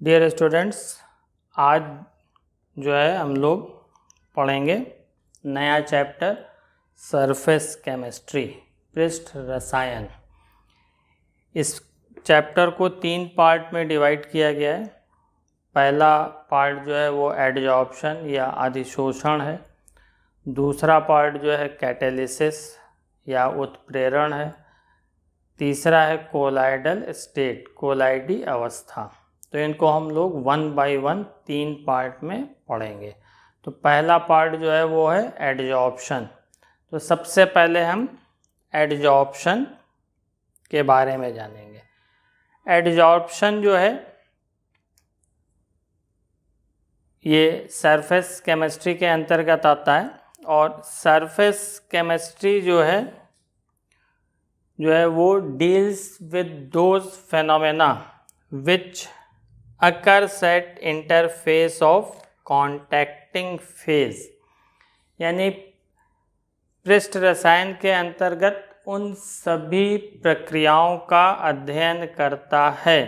Dear students, आज जो है हम लोग पढ़ेंगे नया चैप्टर सरफेस केमिस्ट्री, पृष्ठ रसायन। इस चैप्टर को 3 पार्ट में डिवाइड किया गया है। पहला पार्ट जो है वो एडजॉर्प्शन या अधिशोषण है। दूसरा पार्ट जो है कैटेलिसिस या उत्प्रेरण है। तीसरा है कोलाइडल स्टेट, कोलाइडी अवस्था। तो इनको हम लोग 1 बाय 1 3 पार्ट में पढ़ेंगे। तो पहला पार्ट जो है वो है एडजॉर्प्शन। तो सबसे पहले हम एडजॉर्प्शन के बारे में जानेंगे। एडजॉर्प्शन जो है ये सरफेस केमिस्ट्री के अंतर्गत आता है। और सरफेस केमिस्ट्री जो है वो deals with those phenomena which occurs at interface of contacting phase, यानी पृष्ठ रसायन के अंतर्गत उन सभी प्रक्रियाओं का अध्ययन करता है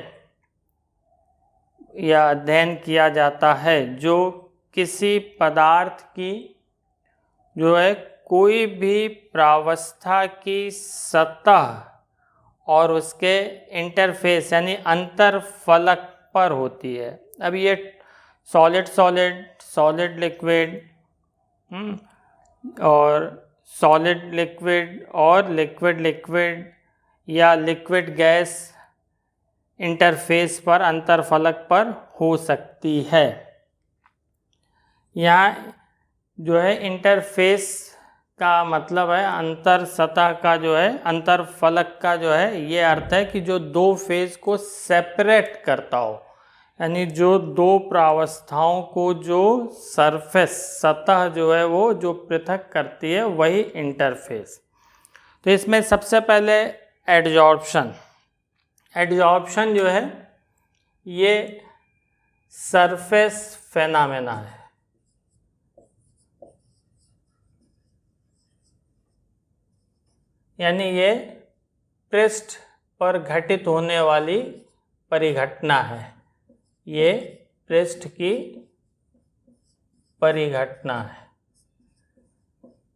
या अध्ययन किया जाता है जो किसी पदार्थ की जो है कोई भी प्रावस्था की सतह और उसके इंटरफेस यानी अंतरफलक पर होती है। अब ये सॉलिड सॉलिड, सॉलिड लिक्विड और सॉलिड लिक्विड और लिक्विड लिक्विड या लिक्विड गैस इंटरफेस पर, अंतरफलक पर हो सकती है। यहाँ जो है इंटरफेस का मतलब है अंतर सतह का जो है, अंतरफलक का जो है ये अर्थ है कि जो दो फेज को सेपरेट करता हो, यानी जो दो प्रावस्थाओं को जो सरफेस सतह जो है वो जो पृथक करती है वही इंटरफेस। तो इसमें सबसे पहले एडजॉर्प्शन। एडजॉर्प्शन जो है ये सरफेस फेनोमेना है, यानी ये पृष्ठ पर घटित होने वाली परिघटना है। ये पृष्ठ की परिघटना है।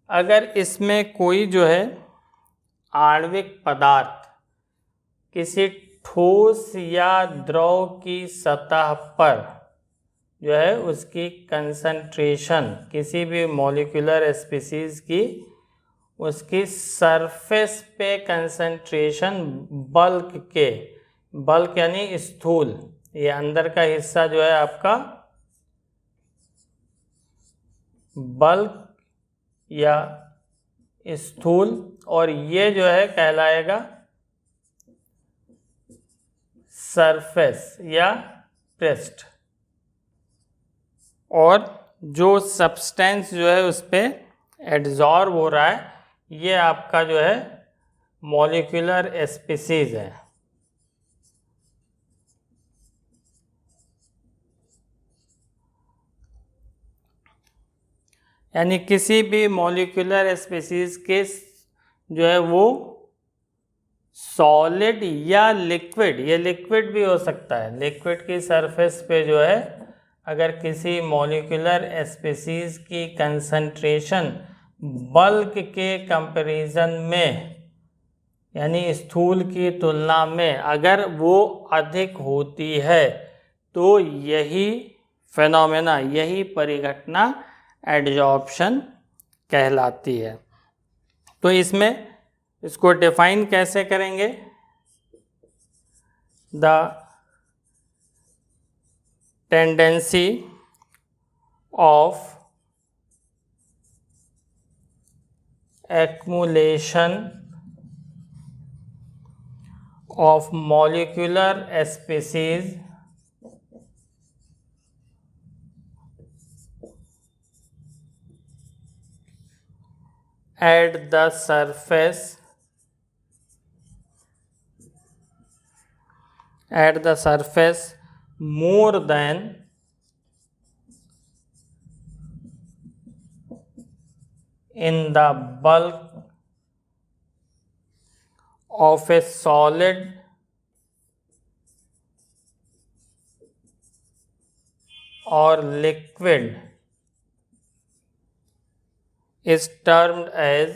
अगर इसमें कोई जो है आणविक पदार्थ किसी ठोस या द्रव की सतह पर जो है उसकी कंसंट्रेशन, किसी भी मॉलिक्यूलर स्पीसीज की उसकी सरफेस पे कंसंट्रेशन बल्क यानी स्थूल, ये अंदर का हिस्सा जो है आपका बल्क या स्थूल, और ये जो है कहलाएगा सरफेस या पृष्ठ। और जो सब्सटेंस जो है उस पे एड्जॉर्ब हो रहा है ये आपका जो है मॉलिक्यूलर स्पीसीज है। यानी किसी भी मॉलिक्यूलर स्पीसीज के जो है वो सॉलिड या लिक्विड, ये लिक्विड भी हो सकता है, लिक्विड की सरफेस पे जो है अगर किसी मॉलिक्यूलर स्पीसीज की कंसंट्रेशन बल्क के कंपैरिजन में यानी स्थूल की तुलना में अगर वो अधिक होती है तो यही फेनोमेना, यही परिघटना एडजॉर्प्शन कहलाती है। तो इसमें इसको डिफाइन कैसे करेंगे? The tendency of accumulation of molecular species at the surface more than in the bulk of a solid और liquid is termed as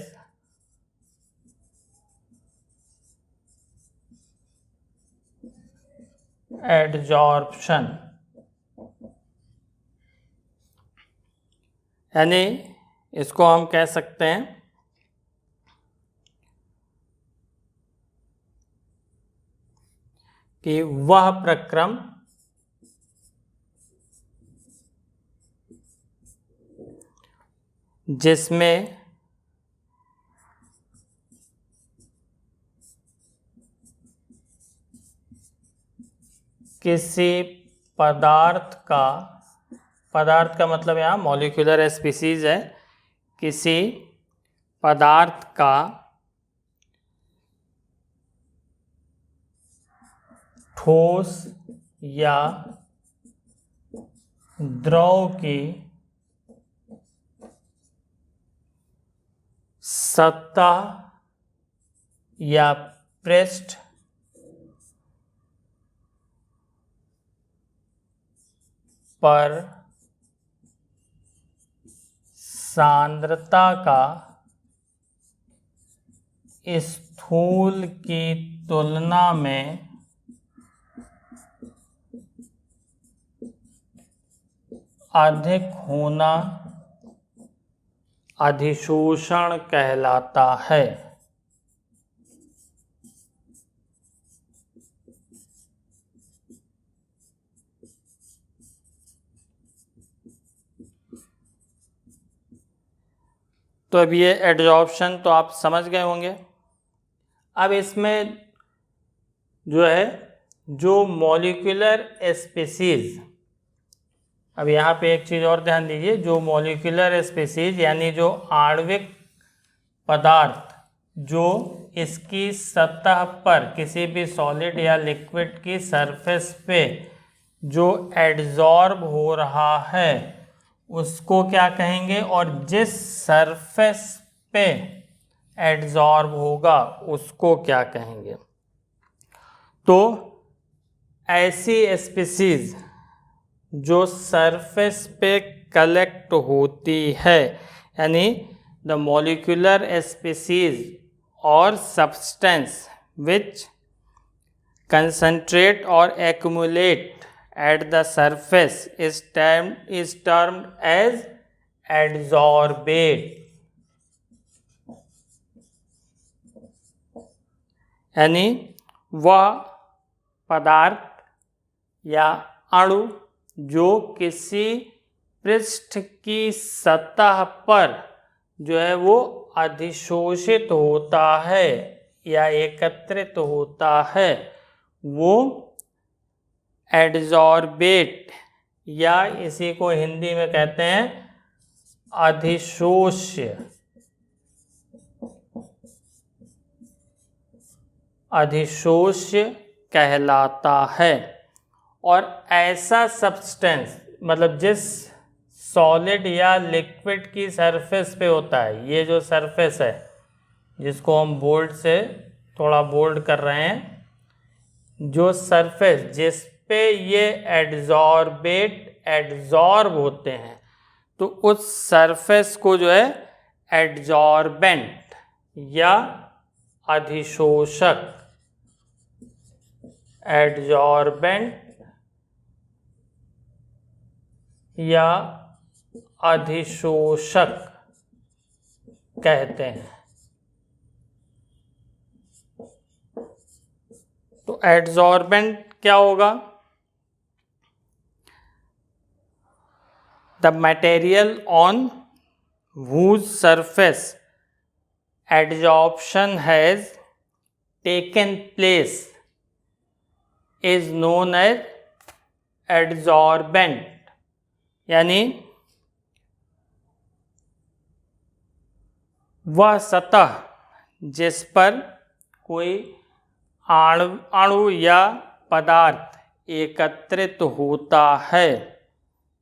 adsorption, यानी इसको हम कह सकते हैं कि वह प्रक्रम जिसमें किसी पदार्थ का मतलब यहाँ मॉलिक्यूलर स्पीसीज है, किसी पदार्थ का ठोस या द्रव की सतह या पृष्ठ पर सांद्रता का स्थूल की तुलना में अधिक होना अधिशोषण कहलाता है। तो अब ये एडजॉर्प्शन तो आप समझ गए होंगे। अब इसमें जो है जो मॉलिक्यूलर स्पीसीज, अब यहाँ पे एक चीज़ और ध्यान दीजिए, जो मॉलिक्यूलर स्पीसीज यानी जो आणविक पदार्थ जो इसकी सतह पर किसी भी सॉलिड या लिक्विड की सरफेस पे जो एडजॉर्ब हो रहा है उसको क्या कहेंगे, और जिस सरफेस पे एडजॉर्ब होगा उसको क्या कहेंगे। तो ऐसी स्पीसीज जो सरफेस पे कलेक्ट होती है, यानी द मॉलिक्यूलर स्पीसीज और substance which concentrate or accumulate at the surface is termed as adsorbate, यानी वह पदार्थ या अणु जो किसी पृष्ठ की सतह पर जो है वो अधिशोषित होता है या एकत्रित होता है, वो एडजॉर्बेट या इसी को हिंदी में कहते हैं अधिशोष्य कहलाता है। और ऐसा सब्सटेंस मतलब जिस सॉलिड या लिक्विड की सरफेस पे होता है, ये जो सरफेस है जिसको हम बोल्ड से थोड़ा बोल्ड कर रहे हैं, जो सरफेस जिस पे ये एडजॉर्ब होते हैं, तो उस सरफेस को जो है एडजॉर्बेंट या अधिशोषक कहते हैं। तो एडजॉर्बेंट क्या होगा? The material on whose surface adsorption has taken place is known as adsorbent, यानी वह सतह जिस पर कोई अणु या पदार्थ एकत्रित होता है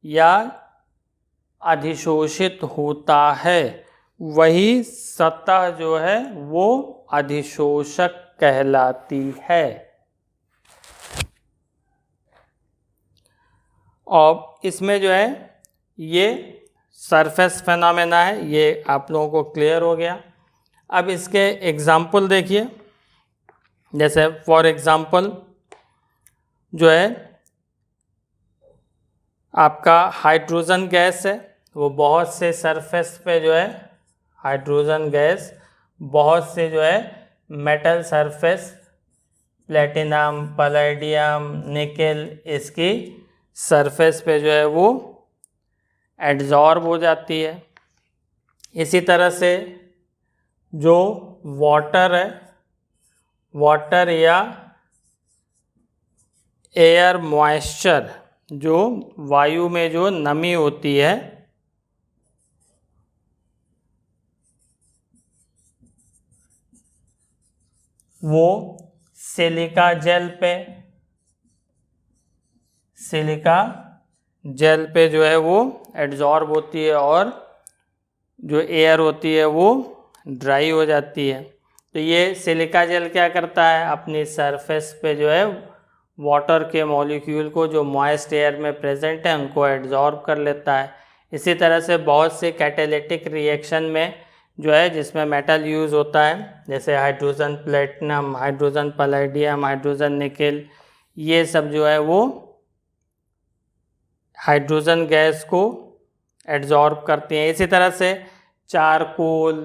या अधिशोषित होता है, वही सतह जो है वो अधिशोषक कहलाती है। और इसमें जो है ये सरफेस फेनोमेना है, ये आप लोगों को क्लियर हो गया। अब इसके एग्जाम्पल देखिए, जैसे फॉर एग्जाम्पल जो है आपका हाइड्रोजन गैस है, वो बहुत से सरफेस पे जो है हाइड्रोजन गैस बहुत से जो है metal surface, platinum, palladium, nickel, इसकी सरफेस पे जो है वो एड्जॉर्ब हो जाती है। इसी तरह से जो वाटर है, वाटर या एयर मॉइस्चर, जो वायु में जो नमी होती है, वो सिलिका जेल पे जो है वो एड्जॉर्ब होती है और जो एयर होती है वो ड्राई हो जाती है। तो ये सिलिका जेल क्या करता है, अपनी सरफेस पे जो है वाटर के मॉलिक्यूल को जो मॉइस्ट एयर में प्रेजेंट है उनको एड्जॉर्ब कर लेता है। इसी तरह से बहुत से कैटालिटिक रिएक्शन में जो है जिसमें मेटल यूज़ होता है, जैसे hydrogen platinum, hydrogen palladium, hydrogen nickel, ये सब जो है वो हाइड्रोजन गैस को एड्जॉर्ब करती हैं। इसी तरह से चारकोल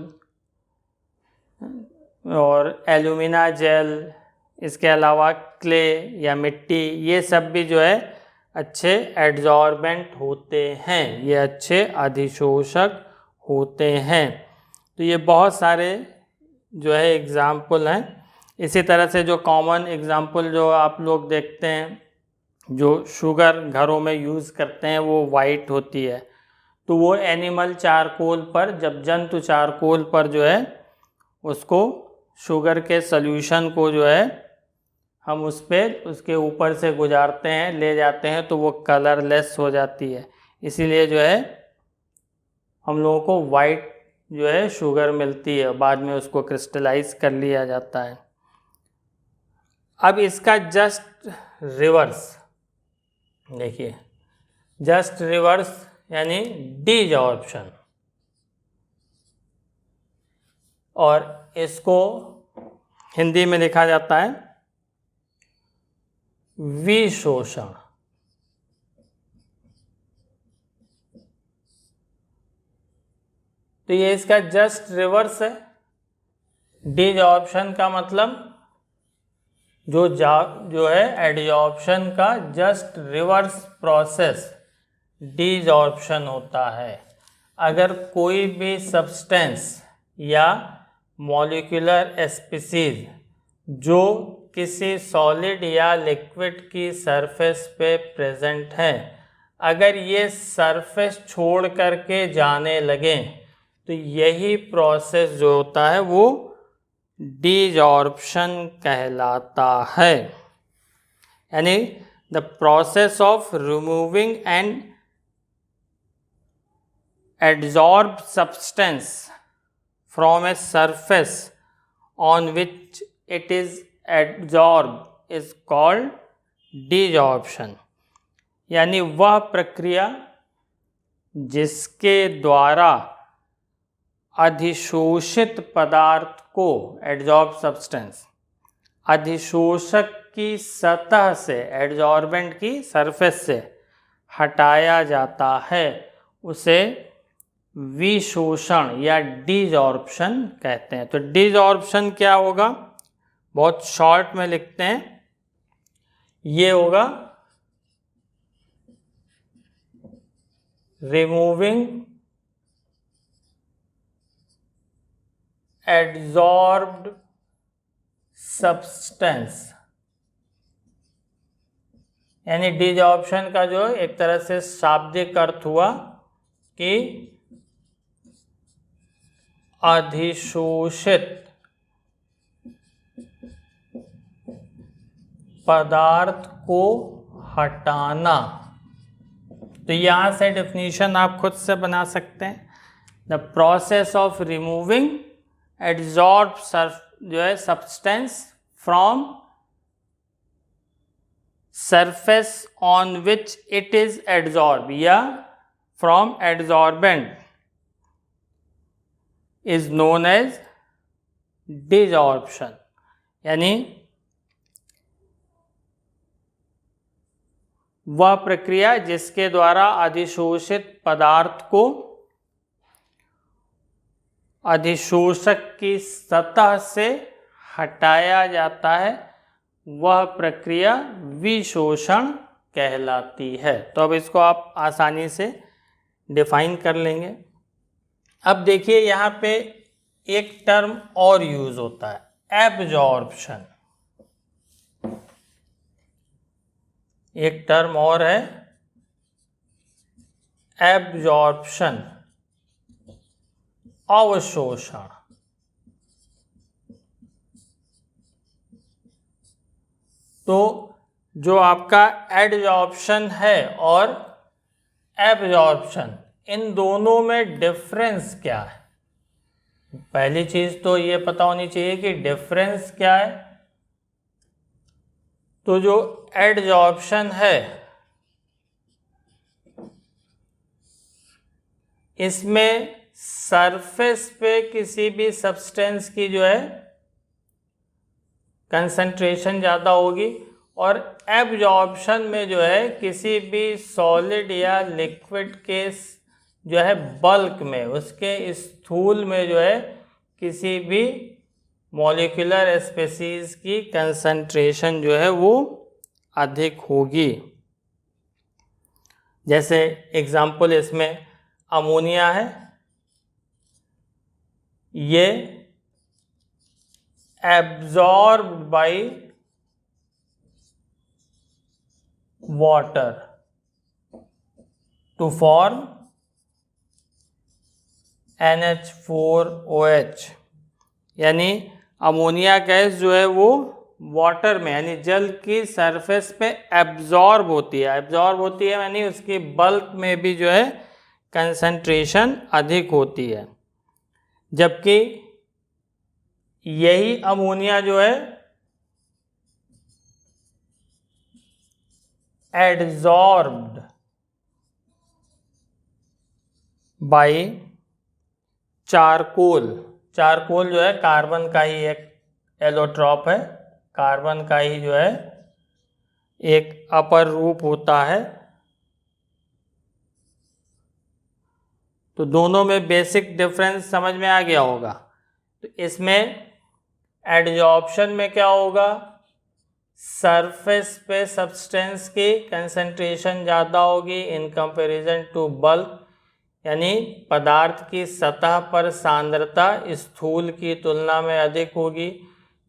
और एल्यूमिना जेल, इसके अलावा क्ले या मिट्टी, ये सब भी जो है अच्छे एड्जॉर्बेंट होते हैं, ये अच्छे अधिशोषक होते हैं। तो ये बहुत सारे जो है एग्ज़ाम्पल हैं। इसी तरह से जो कॉमन एग्ज़ाम्पल जो आप लोग देखते हैं, जो शुगर घरों में यूज़ करते हैं, वो वाइट होती है। तो वो एनिमल चारकोल पर, जब जंतु चारकोल पर जो है उसको शुगर के सॉल्यूशन को जो है हम उस पर उसके ऊपर से गुजारते हैं, ले जाते हैं, तो वो कलरलेस हो जाती है। इसीलिए जो है हम लोगों को वाइट जो है शुगर मिलती है, बाद में उसको क्रिस्टलाइज कर लिया जाता है। अब इसका जस्ट रिवर्स देखिए, जस्ट रिवर्स यानी डिजॉर्प्शन, और इसको हिंदी में लिखा जाता है विशोषण। तो ये इसका जस्ट रिवर्स है। डिजॉर्प्शन का मतलब जो है एडजॉर्प्शन का जस्ट रिवर्स प्रोसेस डिजॉर्प्शन होता है। अगर कोई भी सब्सटेंस या मॉलिक्यूलर स्पीसीज जो किसी सॉलिड या लिक्विड की सरफेस पे प्रेजेंट है, अगर ये सरफेस छोड़ करके जाने लगे तो यही प्रोसेस जो होता है वो डिजॉर्प्शन कहलाता है। यानी the process of removing and adsorb substance from a surface on which it is adsorbed is called desorption। यानी वह प्रक्रिया जिसके द्वारा अधिशोषित पदार्थ को, एडजॉर्ब सब्सटेंस, अधिशोषक की सतह से, एडजॉर्बेंट की सरफेस से हटाया जाता है, उसे विशोषण या डिजॉर्प्शन कहते हैं। तो डिजॉर्प्शन क्या होगा, बहुत शॉर्ट में लिखते हैं, ये होगा रिमूविंग एडजॉर्ब्ड सब्सटेंस। यानी डिजॉर्प्शन का जो एक तरह से शाब्दिक अर्थ हुआ कि अधिशोषित पदार्थ को हटाना। तो यहाँ से डेफिनेशन आप खुद से बना सकते हैं। The process of removing adsorb जो है substance from surface on which it is adsorb या from adsorbent is known as desorption. यानी वह प्रक्रिया जिसके द्वारा अधिशोषित पदार्थ को अधिशोषक की सतह से हटाया जाता है, वह प्रक्रिया विशोषण कहलाती है। तो अब इसको आप आसानी से डिफाइन कर लेंगे। अब देखिए यहाँ पे एक टर्म और यूज होता है, एब्जॉर्प्शन। एक टर्म और है एब्जॉर्प्शन, अवशोषण। तो जो आपका एडजॉर्प्शन है और एब्जॉर्प्शन, इन दोनों में डिफरेंस क्या है? पहली चीज तो ये पता होनी चाहिए कि डिफरेंस क्या है। तो जो एडजॉर्प्शन है इसमें सरफेस पे किसी भी सब्सटेंस की जो है कंसंट्रेशन ज़्यादा होगी, और एब्जॉर्प्शन में जो है किसी भी सॉलिड या लिक्विड के जो है बल्क में, उसके स्थूल में जो है किसी भी मॉलिक्यूलर स्पीसीज की कंसंट्रेशन जो है वो अधिक होगी। जैसे एग्जाम्पल इसमें अमोनिया है, ये absorbed by water to form NH4OH। यानी अमोनिया गैस जो है वो वाटर में यानी जल की सरफेस पे एब्जॉर्ब होती है। एब्जॉर्ब होती है यानी उसकी बल्क में भी जो है कंसंट्रेशन अधिक होती है, जबकि यही अमोनिया जो है एडजॉर्ब्ड बाय चारकोल। चारकोल जो है कार्बन का ही एक एलोट्रॉप है, कार्बन का ही जो है एक अपर रूप होता है। तो दोनों में बेसिक डिफरेंस समझ में आ गया होगा। तो इसमें एडजॉर्प्शन में क्या होगा, सरफेस पे सब्सटेंस की कंसंट्रेशन ज़्यादा होगी इन कंपैरिजन टू बल्क, यानी पदार्थ की सतह पर सांद्रता स्थूल की तुलना में अधिक होगी।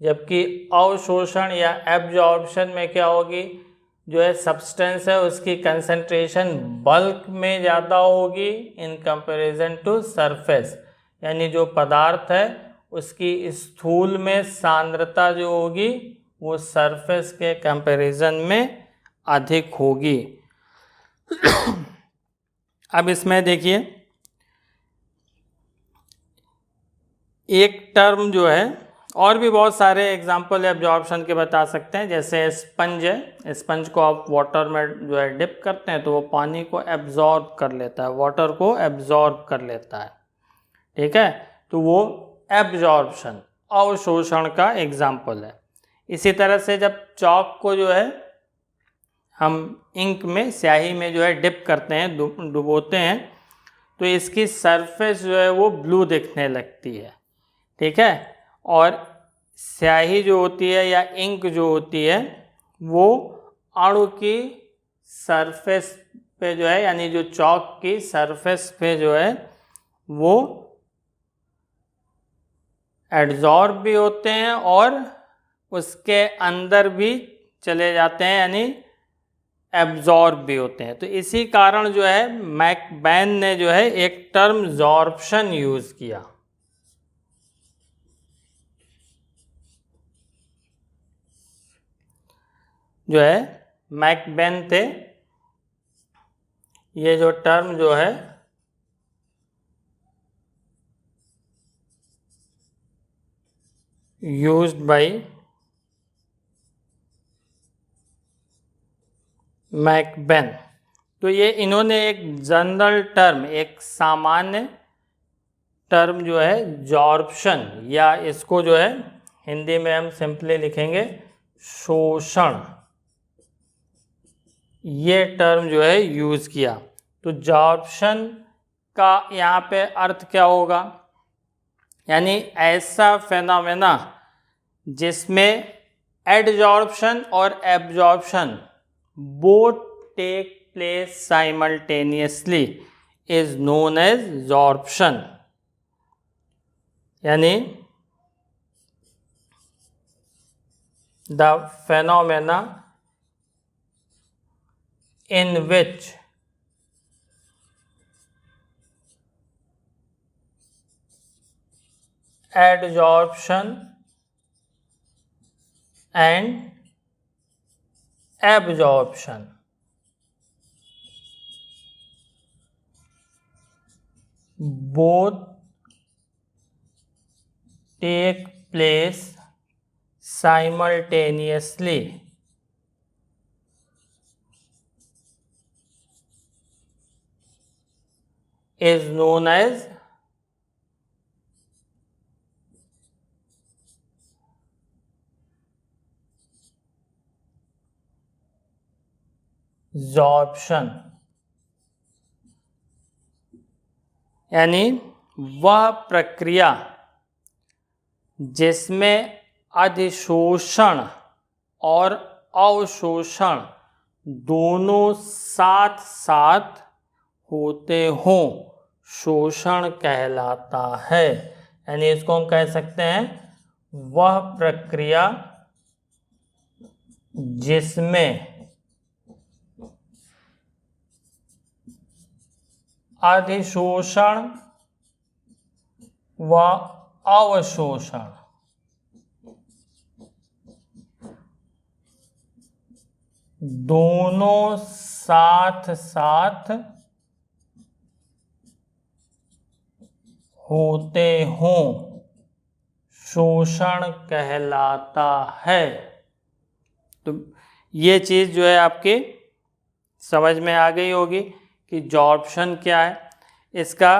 जबकि अवशोषण या एब्जॉर्प्शन में क्या होगी, जो है सब्सटेंस है उसकी कंसंट्रेशन बल्क में ज़्यादा होगी इन कंपैरिजन टू सरफेस, यानी जो पदार्थ है उसकी स्थूल में सांद्रता जो होगी वो सरफेस के कंपैरिजन में अधिक होगी। अब इसमें देखिए एक टर्म जो है, और भी बहुत सारे एग्जाम्पल एब्जॉर्प्शन के बता सकते हैं। जैसे स्पंज है, स्पंज को आप वाटर में जो है डिप करते हैं तो वो पानी को एब्जॉर्ब कर लेता है, वाटर को एब्जॉर्ब कर लेता है, ठीक है। तो वो एब्जॉर्प्शन अवशोषण का एग्जाम्पल है। इसी तरह से जब चॉक को जो है हम इंक में, स्याही में जो है डिप करते हैं, डुबोते हैं, तो इसकी सरफेस जो है वो ब्लू दिखने लगती है, ठीक है। और स्याही जो होती है या इंक जो होती है वो अणु की सरफेस पे जो है, यानी जो चॉक की सरफेस पे जो है वो एड्जॉर्ब भी होते हैं और उसके अंदर भी चले जाते हैं, यानी एब्जॉर्ब भी होते हैं। तो इसी कारण जो है मैकबेन ने जो है एक टर्म जॉर्प्शन यूज किया। जो है मैकबेन थे, ये जो टर्म जो है used by मैकबेन। तो ये इन्होंने एक जनरल टर्म, एक सामान्य टर्म जो है जॉर्प्शन, या इसको जो है हिंदी में हम सिंपली लिखेंगे शोषण, ये टर्म जो है यूज़ किया। तो जॉर्प्शन का यहाँ पे अर्थ क्या होगा, यानी ऐसा फेनोमेना जिसमें एडजॉर्प्शन और absorption both take place simultaneously is known as sorption. यानी the phenomena in which adsorption and absorption both take place simultaneously is known as जॉर्प्शन। यानी वह प्रक्रिया जिसमें अधिशोषण और अवशोषण दोनों साथ साथ होते हों शोषण कहलाता है। यानी इसको हम कह सकते हैं वह प्रक्रिया जिसमें अधिशोषण व अवशोषण दोनों साथ साथ होते हों शोषण कहलाता है। तो ये चीज़ जो है आपके समझ में आ गई होगी कि जॉर्प्शन क्या है। इसका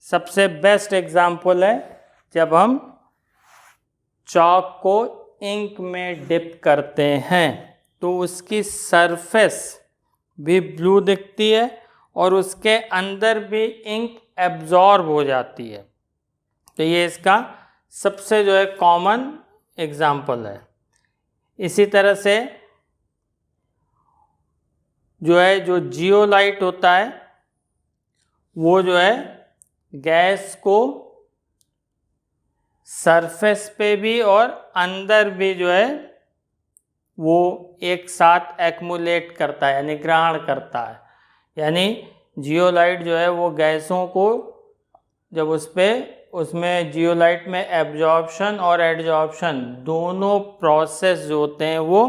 सबसे बेस्ट एग्जाम्पल है जब हम चॉक को इंक में डिप करते हैं तो उसकी सरफेस भी ब्लू दिखती है और उसके अंदर भी इंक एब्जॉर्ब हो जाती है। तो ये इसका सबसे जो है कॉमन एग्जाम्पल है। इसी तरह से जो जियोलाइट होता है वो जो है गैस को सरफेस पे भी और अंदर भी जो है वो एक साथ एक्मुलेट करता है, यानी ग्रहण करता है। यानी जियोलाइट जो है वो गैसों को जब उसमें जियोलाइट में एब्जॉर्प्शन और एडजॉर्प्शन दोनों प्रोसेस जो होते हैं वो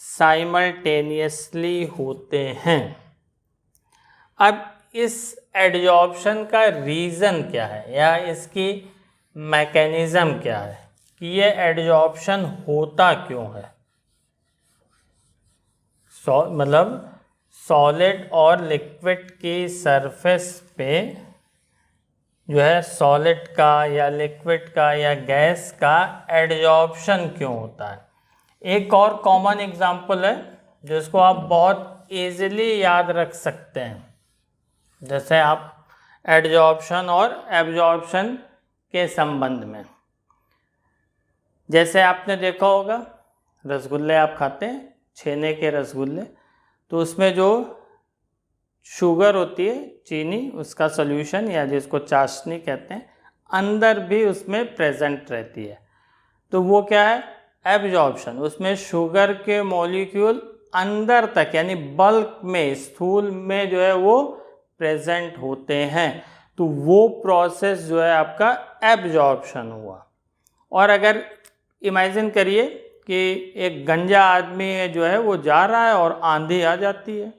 साइमल्टेनियसली होते हैं। अब इस एडजॉर्प्शन का रीज़न क्या है या इसकी मैकेनिज़्म क्या है कि ये एडजॉर्प्शन होता क्यों है। मतलब सॉलिड और लिक्विड की सरफेस पे जो है सॉलिड का या लिक्विड का या गैस का एडजॉर्प्शन क्यों होता है। एक और कॉमन एग्जाम्पल है जिसको आप बहुत इजीली याद रख सकते हैं। जैसे आप एडजॉर्प्शन और एब्जॉर्प्शन के संबंध में, जैसे आपने देखा होगा रसगुल्ले आप खाते हैं, छेने के रसगुल्ले, तो उसमें जो शुगर होती है, चीनी, उसका सॉल्यूशन या जिसको चाशनी कहते हैं, अंदर भी उसमें प्रेजेंट रहती है। तो वो क्या है, एब्जॉर्प्शन। उसमें शुगर के मॉलिक्यूल अंदर तक यानी बल्क में, स्थूल में जो है वो प्रेजेंट होते हैं। तो वो प्रोसेस जो है आपका एब्जॉर्प्शन हुआ। और अगर इमेजिन करिए कि एक गंजा आदमी जो है वो जा रहा है और आंधी आ जाती है,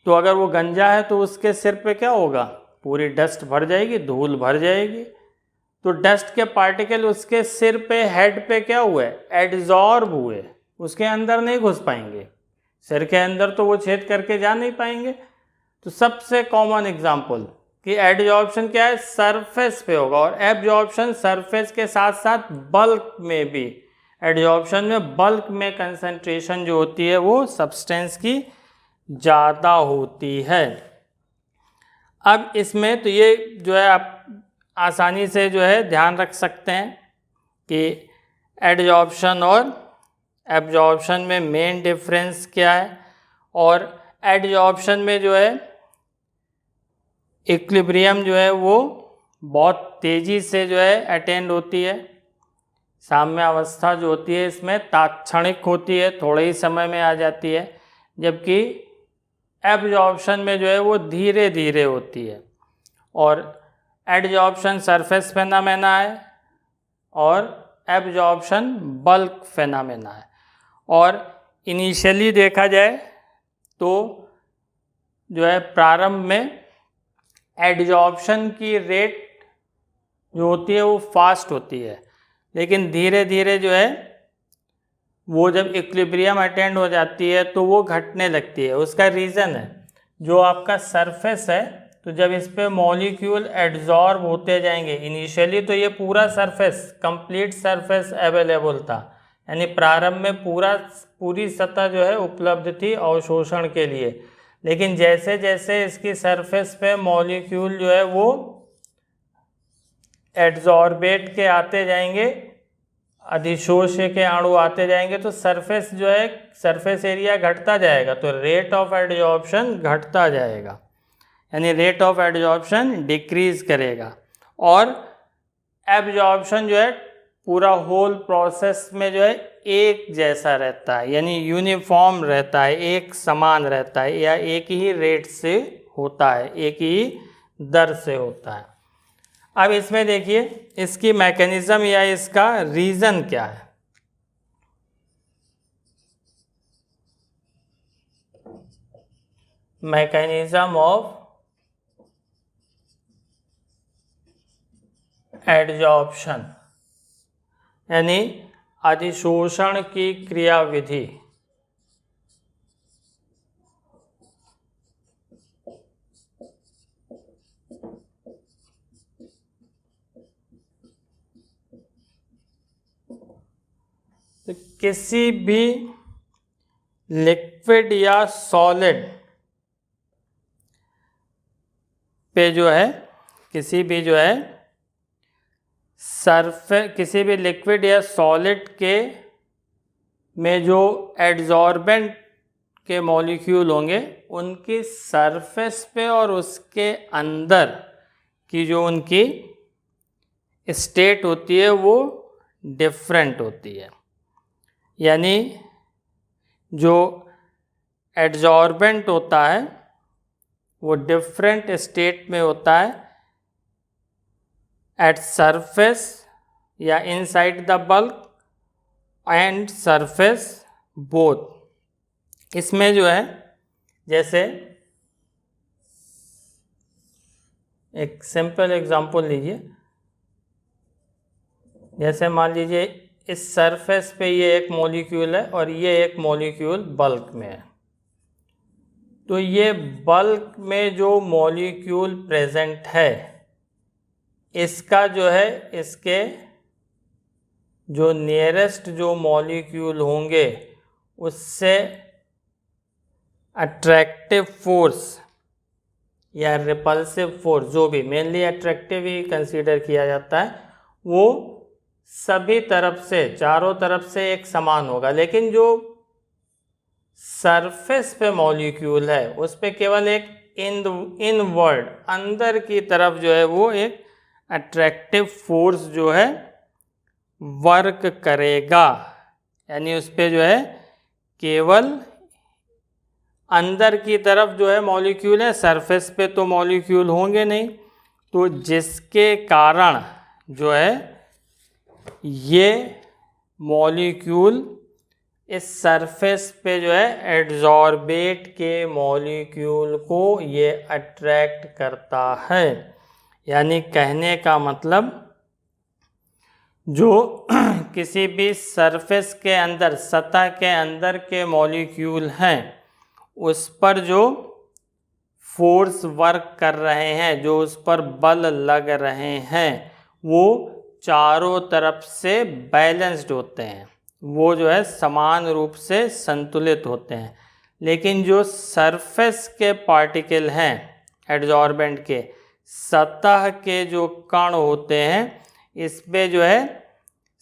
तो अगर वो गंजा है तो उसके सिर पे क्या होगा, पूरी डस्ट भर जाएगी, धूल भर जाएगी। तो डस्ट के पार्टिकल उसके सिर पे, हेड पे क्या हुए, एडजॉर्ब हुए, उसके अंदर नहीं घुस पाएंगे, सिर के अंदर तो वो छेद करके जा नहीं पाएंगे। तो सबसे कॉमन एग्जाम्पल कि एडजॉर्प्शन क्या है, सरफेस पे होगा, और एब्जॉर्प्शन सरफेस के साथ साथ बल्क में भी। एडजॉर्प्शन में बल्क में कंसंट्रेशन जो होती है वो सब्सटेंस की ज़्यादा होती है। अब इसमें तो ये जो है आप आसानी से जो है ध्यान रख सकते हैं कि एडजॉर्प्शन और एब्जॉर्प्शन में मेन डिफरेंस क्या है। और एडजॉर्प्शन में जो है इक्विलिब्रियम जो है वो बहुत तेज़ी से जो है अटेंड होती है। साम्य अवस्था जो होती है इसमें तात्क्षणिक होती है, थोड़े ही समय में आ जाती है, जबकि एब्जॉर्प्शन में जो है वो धीरे धीरे होती है। और एडजॉर्प्शन सरफेस फेनामेना है और एब्जॉर्प्शन बल्क फेनामेना है। और इनिशियली देखा जाए तो जो है प्रारंभ में एडजॉर्प्शन की रेट जो होती है वो फास्ट होती है, लेकिन धीरे धीरे जो है वो जब इक्विलिब्रियम अटेंड हो जाती है तो वो घटने लगती है। उसका रीज़न है जो आपका सरफेस है, तो जब इस पे मॉलिक्यूल एड्जॉर्ब होते जाएंगे, इनिशियली तो ये पूरा सरफेस कंप्लीट सरफेस अवेलेबल था, यानी प्रारंभ में पूरी सतह जो है उपलब्ध थी अवशोषण के लिए। लेकिन जैसे जैसे इसकी सरफेस पे मॉलिक्यूल जो है वो एड्जॉर्बेट के आते जाएंगे, अधिशोष्य के अणु आते जाएंगे, तो सरफेस जो है सरफेस एरिया घटता जाएगा, तो रेट ऑफ एडजॉर्प्शन घटता जाएगा, यानी रेट ऑफ एडजॉर्प्शन डिक्रीज करेगा। और एब्जॉर्प्शन जो है पूरा होल प्रोसेस में जो है एक जैसा रहता है, यानी यूनिफॉर्म रहता है, एक समान रहता है, या एक ही रेट से होता है, एक ही दर से होता है। अब इसमें देखिए इसकी मैकेनिज्म या इसका रीज़न क्या है। मैकेनिज्म ऑफ एडजॉर्प्शन यानी अधिशोषण की क्रियाविधि। तो किसी भी लिक्विड या सॉलिड पे जो है किसी भी लिक्विड या सॉलिड के में जो एड्जॉर्बेंट के मॉलिक्यूल होंगे उनकी सरफेस पे और उसके अंदर की जो उनकी स्टेट होती है वो डिफरेंट होती है, यानी जो एड्जॉर्बेंट होता है वो डिफरेंट स्टेट में होता है एट सरफेस या inside the bulk and surface both. इसमें जो है जैसे एक सिंपल एग्जांपल लीजिए, जैसे मान लीजिए इस सरफेस पे ये एक मॉलिक्यूल है और ये एक मॉलिक्यूल बल्क में है, तो ये बल्क में जो मॉलिक्यूल प्रेजेंट है इसका जो है इसके जो नियरेस्ट जो मॉलिक्यूल होंगे उससे अट्रैक्टिव फोर्स या रिपल्सिव फोर्स, जो भी मेनली अट्रैक्टिव ही कंसीडर किया जाता है, वो सभी तरफ से चारों तरफ से एक समान होगा। लेकिन जो सरफेस पे मॉलिक्यूल है उस पे केवल एक इनवर्ड अंदर की तरफ जो है वो एक अट्रैक्टिव फोर्स जो है वर्क करेगा, यानी उस पे जो है केवल अंदर की तरफ जो है मॉलिक्यूल है, सरफेस पे तो मॉलिक्यूल होंगे नहीं, तो जिसके कारण जो है ये मॉलिक्यूल इस सरफेस पे जो है एड्जॉर्बेट के मॉलिक्यूल को ये अट्रैक्ट करता है। यानी कहने का मतलब जो किसी भी सरफेस के अंदर, सतह के अंदर के मॉलिक्यूल हैं उस पर जो फोर्स वर्क कर रहे हैं, जो उस पर बल लग रहे हैं, वो चारों तरफ से बैलेंस्ड होते हैं, वो जो है समान रूप से संतुलित होते हैं। लेकिन जो सरफेस के पार्टिकल हैं एडजॉर्बेंट के, सतह के जो कण होते हैं, इस पे जो है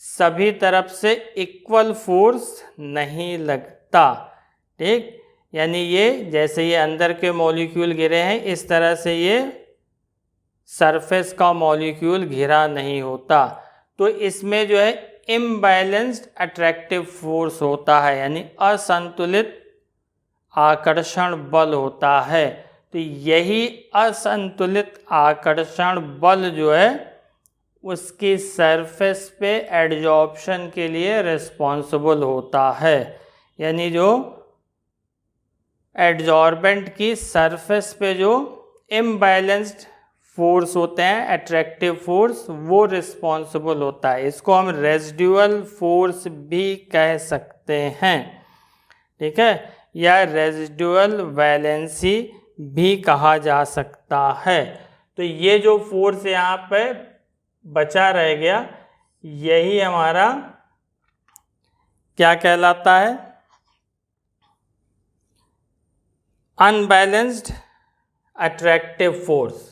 सभी तरफ से इक्वल फोर्स नहीं लगता। ठीक, यानी ये जैसे ये अंदर के मॉलिक्यूल घिरे हैं, इस तरह से ये सरफेस का मॉलिक्यूल घिरा नहीं होता। तो इसमें जो है इम्बैलेंस्ड अट्रैक्टिव फोर्स होता है, यानी असंतुलित आकर्षण बल होता है। तो यही असंतुलित आकर्षण बल जो है उसकी सरफेस पे एडजॉर्प्शन के लिए रिस्पॉन्सिबल होता है। यानी जो एडजॉर्बेंट की सरफेस पे जो इम्बैलेंस्ड फोर्स होते हैं, अट्रैक्टिव फोर्स, वो रिस्पॉन्सिबल होता है। इसको हम रेजिडुअल फोर्स भी कह सकते हैं। ठीक है, या रेजिडुअल वैलेंसी भी कहा जा सकता है। तो ये जो फोर्स यहाँ पे बचा रह गया, यही हमारा क्या कहलाता है? Unbalanced attractive force.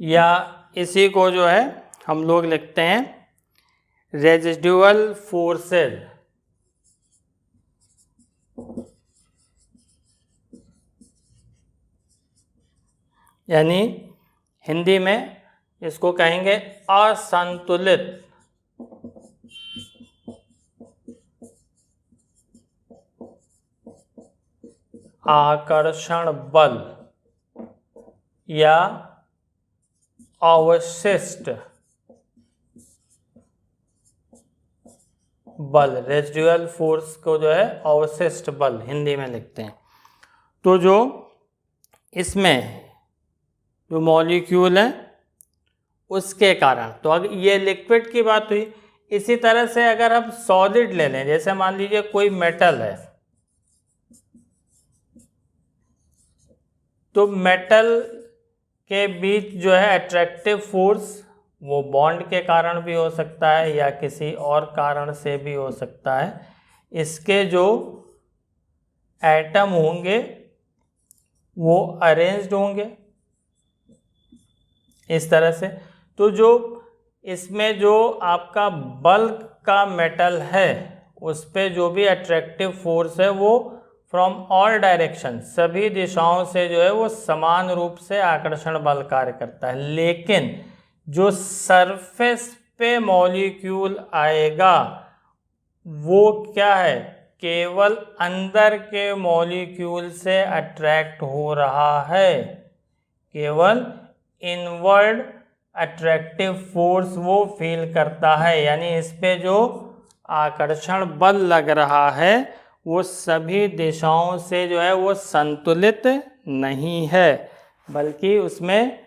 या इसी को जो है हम लोग लिखते हैं रेजिडुअल फोर्सेस। यानी हिंदी में इसको कहेंगे असंतुलित आकर्षण बल या अवशिष्ट बल। रेजिडुअल फोर्स को जो है अवशिष्ट बल हिंदी में लिखते हैं। तो जो इसमें जो मॉलिक्यूल है उसके कारण, तो अगर ये लिक्विड की बात हुई, इसी तरह से अगर हम सॉलिड ले लें, जैसे मान लीजिए कोई मेटल है, तो मेटल के बीच जो है अट्रैक्टिव फोर्स, वो बॉन्ड के कारण भी हो सकता है या किसी और कारण से भी हो सकता है। इसके जो एटम होंगे वो अरेंज्ड होंगे इस तरह से। तो जो इसमें जो आपका बल्क का मेटल है उस पे जो भी अट्रैक्टिव फोर्स है वो फ्रॉम ऑल डायरेक्शन, सभी दिशाओं से जो है वो समान रूप से आकर्षण बल कार्य करता है। लेकिन जो सरफेस पे मॉलिक्यूल आएगा वो क्या है, केवल अंदर के मॉलिक्यूल से अट्रैक्ट हो रहा है, केवल इनवर्ड अट्रैक्टिव फोर्स वो फील करता है। यानी इस पे जो आकर्षण बल लग रहा है वो सभी दिशाओं से जो है वो संतुलित नहीं है, बल्कि उसमें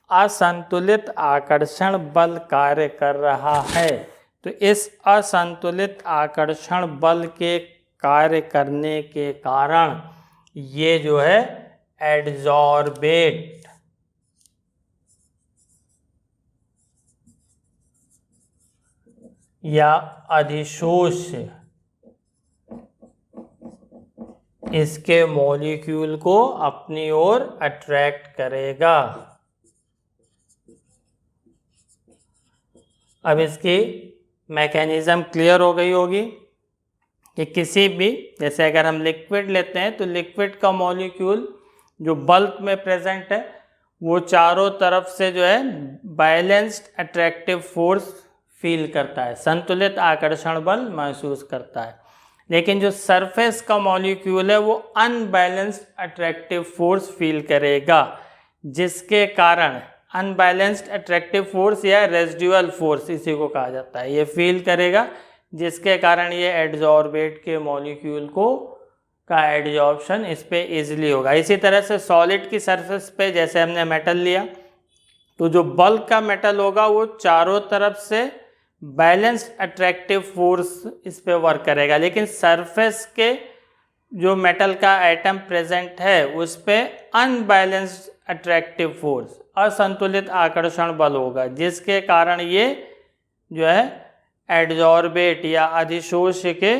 असंतुलित आकर्षण बल कार्य कर रहा है। तो इस असंतुलित आकर्षण बल के कार्य करने के कारण ये जो है एडजॉर्बेट या अधिशोष इसके मॉलिक्यूल को अपनी ओर अट्रैक्ट करेगा। अब इसकी मैकेनिज्म क्लियर हो गई होगी कि किसी भी, जैसे अगर हम लिक्विड लेते हैं तो लिक्विड का मॉलिक्यूल जो बल्क में प्रेजेंट है वो चारों तरफ से जो है बैलेंस्ड अट्रैक्टिव फोर्स फील करता है, संतुलित आकर्षण बल महसूस करता है। लेकिन जो सरफेस का मॉलिक्यूल है वो अनबैलेंस्ड अट्रैक्टिव फोर्स फील करेगा, जिसके कारण अनबैलेंस्ड अट्रैक्टिव फोर्स या रेजिडुअल फोर्स इसी को कहा जाता है, ये फील करेगा, जिसके कारण ये एडजॉर्बेट के मॉलिक्यूल को का एडजॉर्प्शन इस पे इजीली होगा। इसी तरह से सॉलिड की सरफेस पे जैसे हमने मेटल लिया तो जो बल्क का मेटल होगा वो चारों तरफ से बैलेंस्ड अट्रैक्टिव फोर्स इस पे वर्क करेगा, लेकिन सरफेस के जो मेटल का एटम प्रेजेंट है उस पे अनबैलेंस्ड अट्रैक्टिव फोर्स, असंतुलित आकर्षण बल होगा, जिसके कारण ये जो है एडजॉर्बेट या अधिशोष के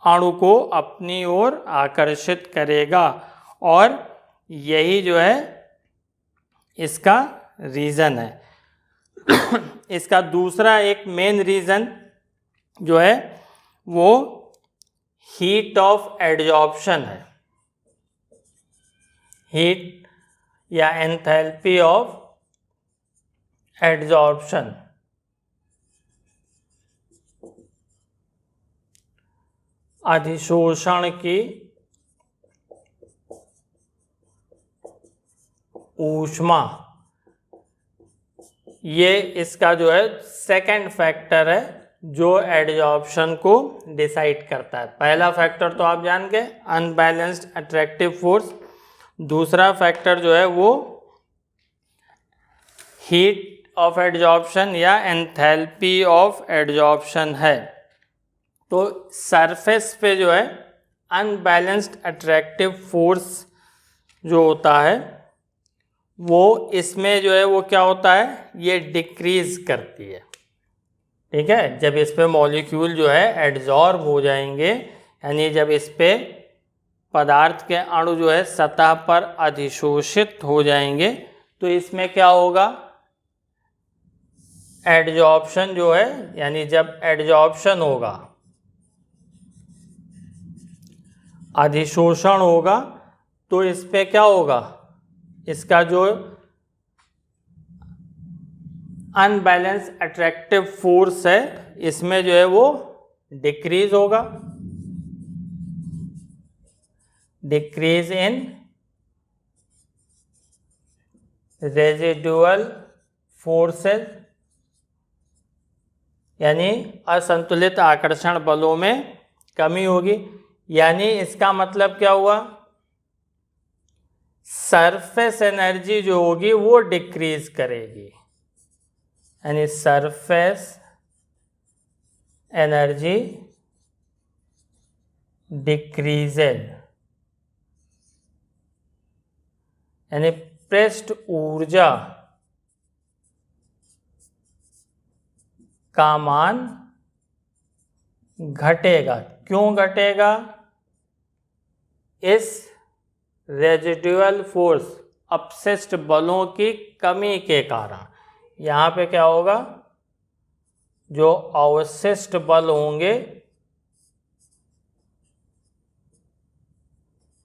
अणु को अपनी ओर आकर्षित करेगा। और यही जो है इसका रीज़न है। इसका दूसरा एक मेन रीज़न जो है वो हीट ऑफ एडजॉर्प्शन है, हीट या एंथैल्पी ऑफ एडजॉर्प्शन। अधिशोषण की ऊष्मा, ये इसका जो है सेकंड फैक्टर है जो एडजॉर्प्शन को डिसाइड करता है। पहला फैक्टर तो आप जान गए, अनबैलेंस्ड अट्रैक्टिव फोर्स। दूसरा फैक्टर जो है वो हीट ऑफ एडजॉर्प्शन या एंथैल्पी ऑफ एडजॉर्प्शन है। तो सरफेस पे जो है अनबैलेंस्ड अट्रैक्टिव फोर्स जो होता है वो इसमें जो है वो क्या होता है, ये डिक्रीज करती है। ठीक है, जब इस पे मॉलिक्यूल जो है एडजॉर्ब हो जाएंगे, यानी जब इस पे पदार्थ के अणु जो है सतह पर अधिशोषित हो जाएंगे तो इसमें क्या होगा, एडजॉर्प्शन जो है, यानी जब एडजॉर्प्शन होगा, अधिशोषण होगा तो इस पे क्या होगा, इसका जो अनबैलेंस अट्रैक्टिव फोर्स है इसमें जो है वो डिक्रीज होगा, डिक्रीज इन रेजिडुअल फोर्सेस, यानी असंतुलित आकर्षण बलों में कमी होगी। यानी इसका मतलब क्या हुआ, सरफेस एनर्जी जो होगी वो डिक्रीज करेगी, यानी सरफेस एनर्जी डिक्रीजेज, यानी पृष्ठ ऊर्जा का मान घटेगा। क्यों घटेगा, इस रेजिडुअल फोर्स अपशिष्ट बलों की कमी के कारण। यहाँ पे क्या होगा, जो अवशिष्ट बल होंगे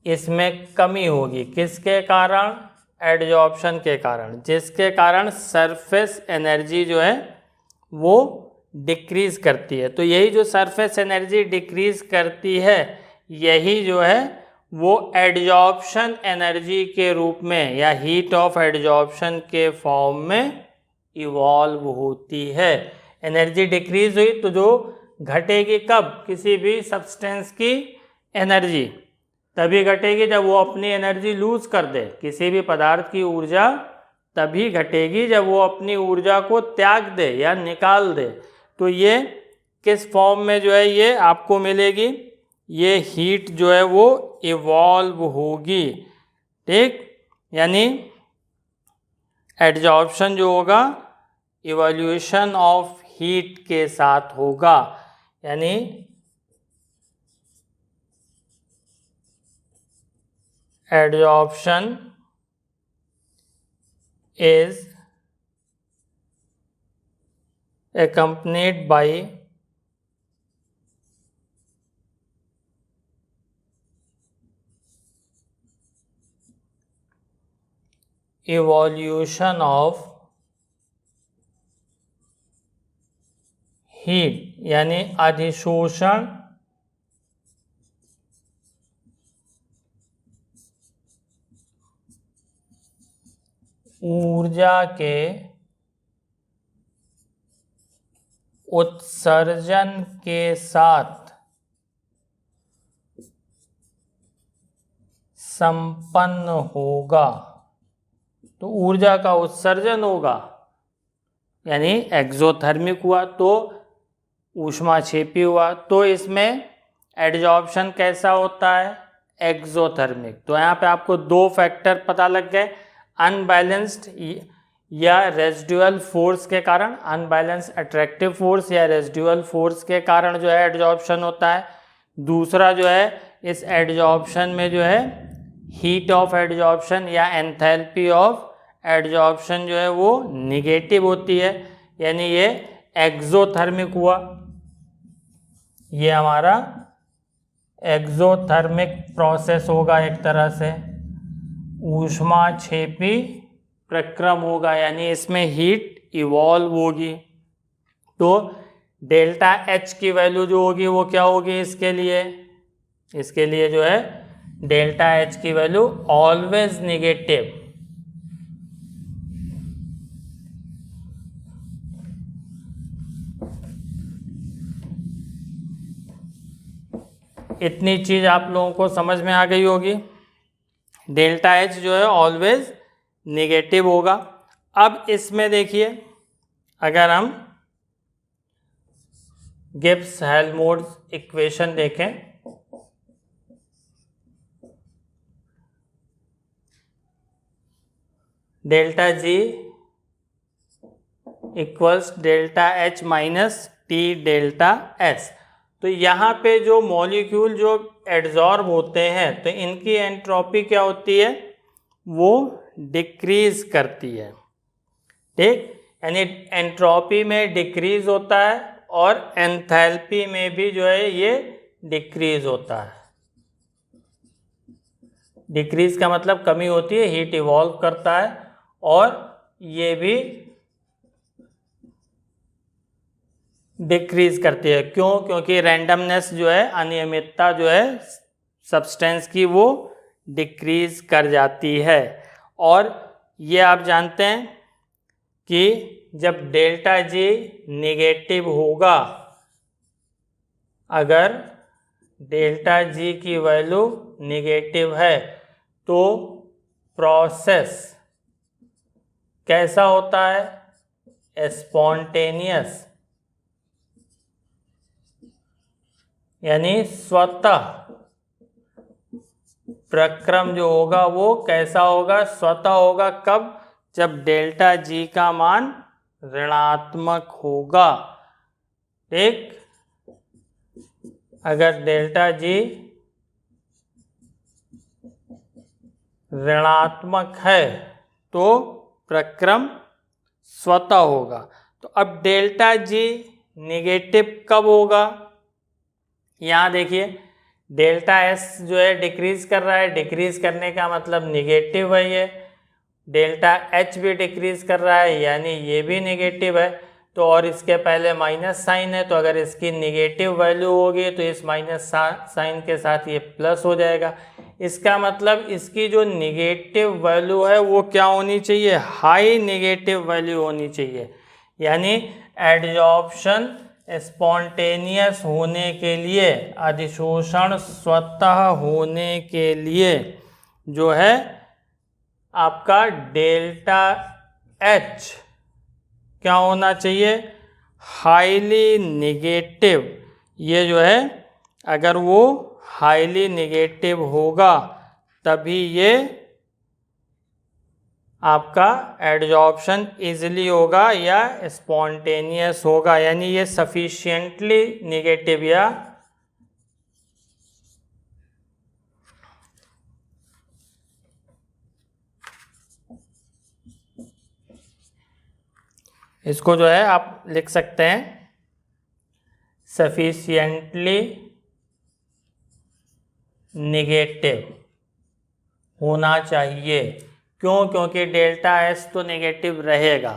इसमें कमी होगी, किसके कारण, एडजॉर्प्शन के कारण, जिसके कारण सरफेस एनर्जी जो है वो डिक्रीज करती है। तो यही जो सरफेस एनर्जी डिक्रीज करती है यही जो है वो एडजॉर्प्शन एनर्जी के रूप में या हीट ऑफ एडजॉर्प्शन के फॉर्म में इवॉल्व होती है। एनर्जी डिक्रीज हुई तो जो घटेगी कब, किसी भी सब्सटेंस की एनर्जी तभी घटेगी जब वो अपनी एनर्जी लूज कर दे। किसी भी पदार्थ की ऊर्जा तभी घटेगी जब वो अपनी ऊर्जा को त्याग दे या निकाल दे। तो ये किस फॉर्म में जो है ये आपको मिलेगी, ये हीट जो है वो इवॉल्व होगी। ठीक, यानी एडजॉर्प्शन जो होगा इवोल्यूशन ऑफ हीट के साथ होगा, यानी adsorption is accompanied by evolution of heat, यानी अधिशोषण ऊर्जा के उत्सर्जन के साथ संपन्न होगा, तो ऊर्जा का उत्सर्जन होगा, यानी एक्सोथर्मिक हुआ तो ऊष्माक्षेपी हुआ, तो इसमें एडजॉर्प्शन कैसा होता है, एक्सोथर्मिक। तो यहाँ पे आपको दो फैक्टर पता लग गए, अनबैलेंस्ड या रेजिडुअल फोर्स के कारण, अनबैलेंस अट्रैक्टिव फोर्स या रेजिडुअल फोर्स के कारण जो है एडजॉर्प्शन होता है। दूसरा जो है इस एडजॉर्प्शन में जो है हीट ऑफ एडजॉर्प्शन या एंथैल्पी ऑफ एडजॉर्प्शन जो है वो निगेटिव होती है, यानी ये एक्सोथर्मिक हुआ, ये हमारा एक्सोथर्मिक प्रोसेस होगा, एक तरह से ऊष्माक्षेपी प्रक्रम होगा, यानी इसमें हीट इवॉल्व होगी। तो डेल्टा एच की वैल्यू जो होगी वो क्या होगी इसके लिए जो है डेल्टा एच की वैल्यू ऑलवेज निगेटिव। इतनी चीज आप लोगों को समझ में आ गई होगी, डेल्टा एच जो है ऑलवेज नेगेटिव होगा। अब इसमें देखिए, अगर हम गिब्स हेल्महोल्ट्ज इक्वेशन देखें, delta G equals delta H minus T delta S. तो यहाँ पे जो मॉलिक्यूल जो एड्जॉर्ब होते हैं तो इनकी एंट्रोपी क्या होती है, वो डिक्रीज करती है, ठीक, यानी एंट्रोपी में डिक्रीज होता है और एंथैल्पी में भी जो है ये डिक्रीज होता है। डिक्रीज का मतलब कमी होती है, हीट इवॉल्व करता है, और ये भी डिक्रीज करती है। क्यों? क्योंकि रैंडमनेस जो है, अनियमितता जो है सब्सटेंस की, वो डिक्रीज कर जाती है। और ये आप जानते हैं कि जब डेल्टा जी निगेटिव होगा, अगर डेल्टा जी की वैल्यू निगेटिव है तो प्रोसेस कैसा होता है, स्पॉन्टेनियस, यानी स्वतः प्रक्रम जो होगा वो कैसा होगा, स्वतः होगा। कब? जब डेल्टा जी का मान ऋणात्मक होगा, ठीक। अगर डेल्टा जी ऋणात्मक है तो प्रक्रम स्वतः होगा। तो अब डेल्टा जी निगेटिव कब होगा, यहाँ देखिए डेल्टा एस जो है डिक्रीज कर रहा है, डिक्रीज करने का मतलब निगेटिव है ये, डेल्टा एच भी डिक्रीज कर रहा है यानी ये भी निगेटिव है। तो और इसके पहले माइनस साइन है, तो अगर इसकी निगेटिव वैल्यू होगी तो इस माइनस साइन के साथ ये प्लस हो जाएगा। इसका मतलब इसकी जो निगेटिव वैल्यू है वो क्या होनी चाहिए, हाई निगेटिव वैल्यू होनी चाहिए। यानी एडजॉर्प्शन स्पॉन्टेनियस होने के लिए, अधिशोषण स्वतः होने के लिए जो है आपका डेल्टा एच क्या होना चाहिए, हाईली निगेटिव। ये जो है अगर वो हाईली निगेटिव होगा तभी ये आपका एडजॉर्प्शन इजीली होगा या स्पॉन्टेनियस होगा, यानी ये सफिशिएंटली निगेटिव या इसको जो है आप लिख सकते हैं सफिशिएंटली निगेटिव होना चाहिए। क्यों? क्योंकि डेल्टा एस तो नेगेटिव रहेगा,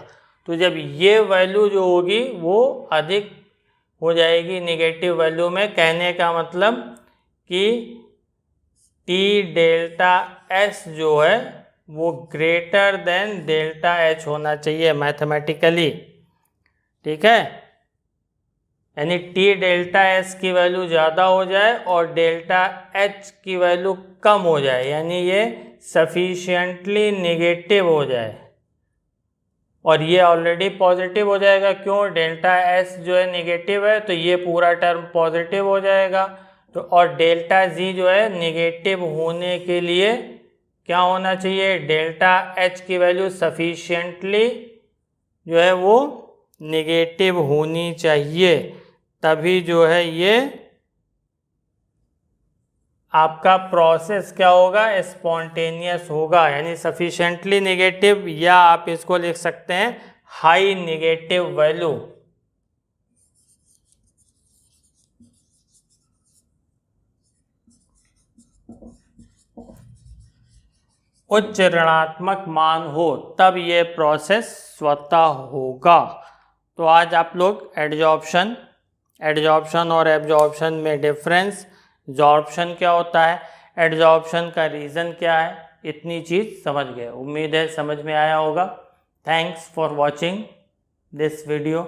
तो जब ये वैल्यू जो होगी वो अधिक हो जाएगी निगेटिव वैल्यू में, कहने का मतलब कि टी डेल्टा एस जो है वो ग्रेटर देन डेल्टा एच होना चाहिए मैथमेटिकली, ठीक है। यानी टी डेल्टा एस की वैल्यू ज़्यादा हो जाए और डेल्टा एच की वैल्यू कम हो जाए, यानी ये सफिशिएंटली नेगेटिव हो जाए, और ये ऑलरेडी पॉजिटिव हो जाएगा। क्यों? डेल्टा एस जो है नेगेटिव है, तो ये पूरा टर्म पॉजिटिव हो जाएगा। तो और डेल्टा जी जो है नेगेटिव होने के लिए क्या होना चाहिए? डेल्टा एच की वैल्यू सफिशिएंटली जो है वो नेगेटिव होनी चाहिए, तभी जो है ये आपका प्रोसेस क्या होगा? स्पॉन्टेनियस होगा, यानी सफिशिएंटली नेगेटिव, या आप इसको लिख सकते हैं हाई नेगेटिव वैल्यू। उच्च ऋणात्मक मान हो तब ये प्रोसेस स्वतः होगा। तो आज आप लोग एडजॉर्प्शन और एब्जॉर्प्शन में डिफरेंस, जॉर्प्शन क्या होता है, एडजॉर्प्शन का रीज़न क्या है, इतनी चीज़ समझ गए। उम्मीद है समझ में आया होगा। Thanks for watching this video.